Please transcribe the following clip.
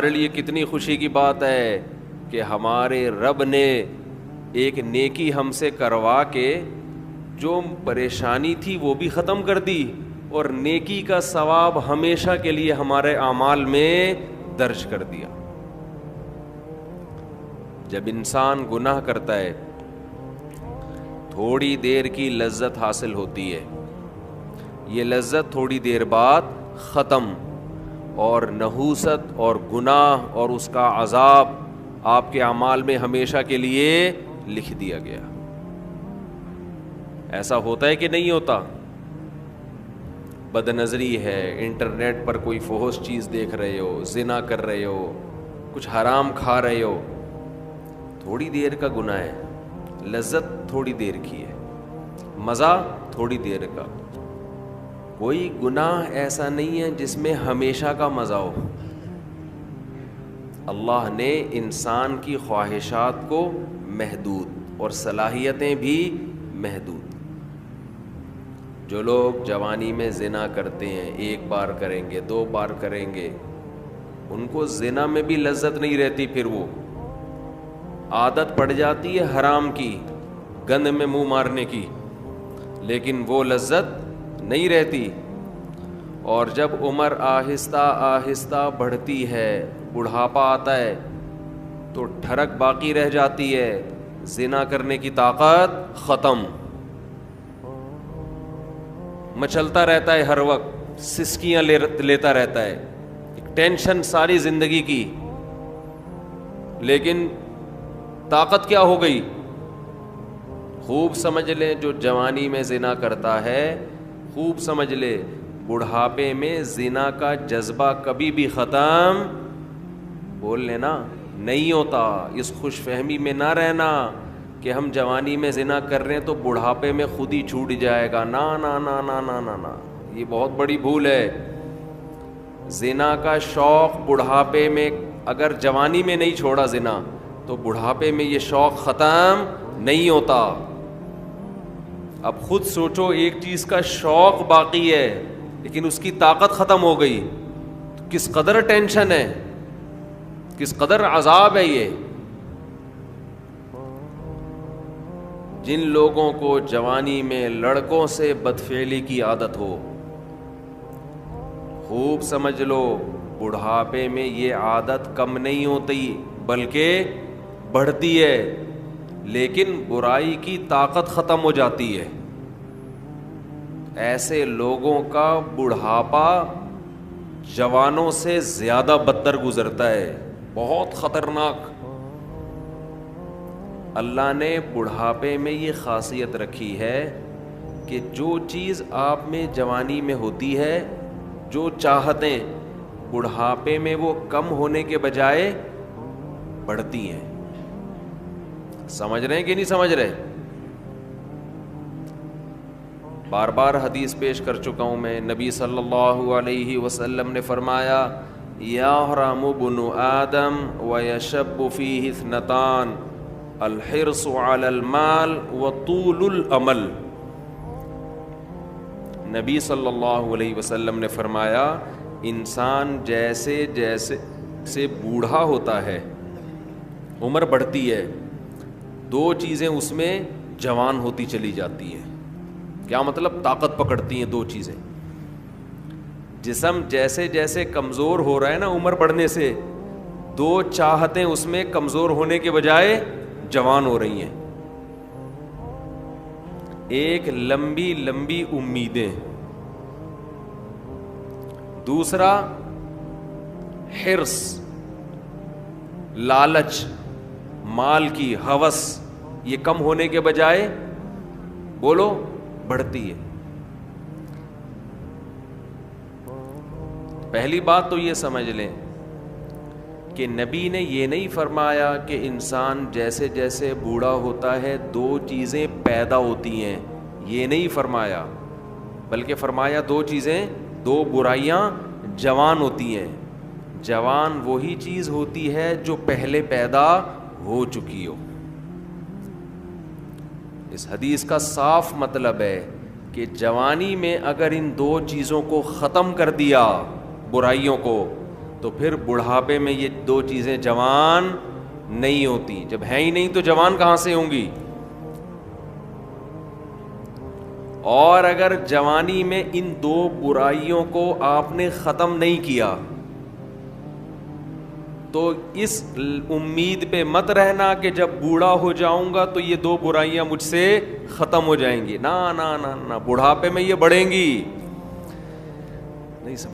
ہمارے لیے کتنی خوشی کی بات ہے کہ ہمارے رب نے ایک نیکی ہم سے کروا کے جو پریشانی تھی وہ بھی ختم کر دی اور نیکی کا ثواب ہمیشہ کے لیے ہمارے اعمال میں درج کر دیا. جب انسان گناہ کرتا ہے تھوڑی دیر کی لذت حاصل ہوتی ہے, یہ لذت تھوڑی دیر بعد ختم, اور نحوست اور گناہ اور اس کا عذاب آپ کے اعمال میں ہمیشہ کے لیے لکھ دیا گیا. ایسا ہوتا ہے کہ نہیں ہوتا؟ بد نظری ہے, انٹرنیٹ پر کوئی فحش چیز دیکھ رہے ہو, زنا کر رہے ہو, کچھ حرام کھا رہے ہو, تھوڑی دیر کا گناہ ہے, لذت تھوڑی دیر کی ہے, مزہ تھوڑی دیر کا. کوئی گناہ ایسا نہیں ہے جس میں ہمیشہ کا مزہ ہو. اللہ نے انسان کی خواہشات کو محدود اور صلاحیتیں بھی محدود. جو لوگ جوانی میں زنا کرتے ہیں, ایک بار کریں گے, 2 بار کریں گے, ان کو زنا میں بھی لذت نہیں رہتی, پھر وہ عادت پڑ جاتی ہے حرام کی, گند میں منہ مارنے کی, لیکن وہ لذت نہیں رہتی. اور جب عمر آہستہ آہستہ بڑھتی ہے, بڑھاپا آتا ہے, تو ٹھڑک باقی رہ جاتی ہے, زنا کرنے کی طاقت ختم. مچلتا رہتا ہے ہر وقت, سسکیاں لیتا رہتا ہے, ٹینشن ساری زندگی کی, لیکن طاقت کیا ہو گئی؟ خوب سمجھ لیں, جو جوانی میں زنا کرتا ہے, خوب سمجھ لے, بڑھاپے میں زنا کا جذبہ کبھی بھی ختم بول لینا نہیں ہوتا. اس خوش فہمی میں نہ رہنا کہ ہم جوانی میں زنا کر رہے ہیں تو بڑھاپے میں خود ہی چھوٹ جائے گا. نا نا نا نا نا نا نا, یہ بہت بڑی بھول ہے. زنا کا شوق بڑھاپے میں, اگر جوانی میں نہیں چھوڑا زنا تو بڑھاپے میں یہ شوق ختم نہیں ہوتا. اب خود سوچو, ایک چیز کا شوق باقی ہے لیکن اس کی طاقت ختم ہو گئی, تو کس قدر ٹینشن ہے, کس قدر عذاب ہے یہ. جن لوگوں کو جوانی میں لڑکوں سے بدفعلی کی عادت ہو, خوب سمجھ لو, بڑھاپے میں یہ عادت کم نہیں ہوتی بلکہ بڑھتی ہے, لیکن برائی کی طاقت ختم ہو جاتی ہے. ایسے لوگوں کا بڑھاپا جوانوں سے زیادہ بدتر گزرتا ہے, بہت خطرناک. اللہ نے بڑھاپے میں یہ خاصیت رکھی ہے کہ جو چیز آپ میں جوانی میں ہوتی ہے, جو چاہتیں, بڑھاپے میں وہ کم ہونے کے بجائے بڑھتی ہیں. سمجھ رہے ہیں کہ نہیں سمجھ رہے؟ بار بار حدیث پیش کر چکا ہوں میں. نبی صلی اللہ علیہ وسلم نے فرمایا, یحرم ابن آدم ویشب فیہ اثنتان, الحرص علی المال وطول الامل. نبی صلی اللہ علیہ وسلم نے فرمایا, انسان جیسے جیسے سے بوڑھا ہوتا ہے, عمر بڑھتی ہے, 2 چیزیں اس میں جوان ہوتی چلی جاتی ہیں. کیا مطلب؟ طاقت پکڑتی ہیں 2 چیزیں. جسم جیسے جیسے کمزور ہو رہا ہے نا عمر بڑھنے سے, 2 چاہتیں اس میں کمزور ہونے کے بجائے جوان ہو رہی ہیں. ایک لمبی لمبی امیدیں, دوسرا حرص, لالچ, مال کی ہوس, یہ کم ہونے کے بجائے بولو بڑھتی ہے. پہلی بات تو یہ سمجھ لیں کہ نبی نے یہ نہیں فرمایا کہ انسان جیسے جیسے بوڑھا ہوتا ہے 2 چیزیں پیدا ہوتی ہیں, یہ نہیں فرمایا, بلکہ فرمایا 2 چیزیں, 2 برائیاں جوان ہوتی ہیں. جوان وہی چیز ہوتی ہے جو پہلے پیدا ہو چکی ہو. اس حدیث کا صاف مطلب ہے کہ جوانی میں اگر ان 2 چیزوں کو ختم کر دیا, برائیوں کو, تو پھر بڑھاپے میں یہ دو چیزیں جوان نہیں ہوتی. جب ہیں ہی نہیں تو جوان کہاں سے ہوں گی؟ اور اگر جوانی میں ان دو برائیوں کو آپ نے ختم نہیں کیا تو اس امید پہ مت رہنا کہ جب بوڑھا ہو جاؤں گا تو یہ دو برائیاں مجھ سے ختم ہو جائیں گی. نہ نہ نہ نہ, بڑھاپے میں یہ بڑھیں گی. نہیں سمجھ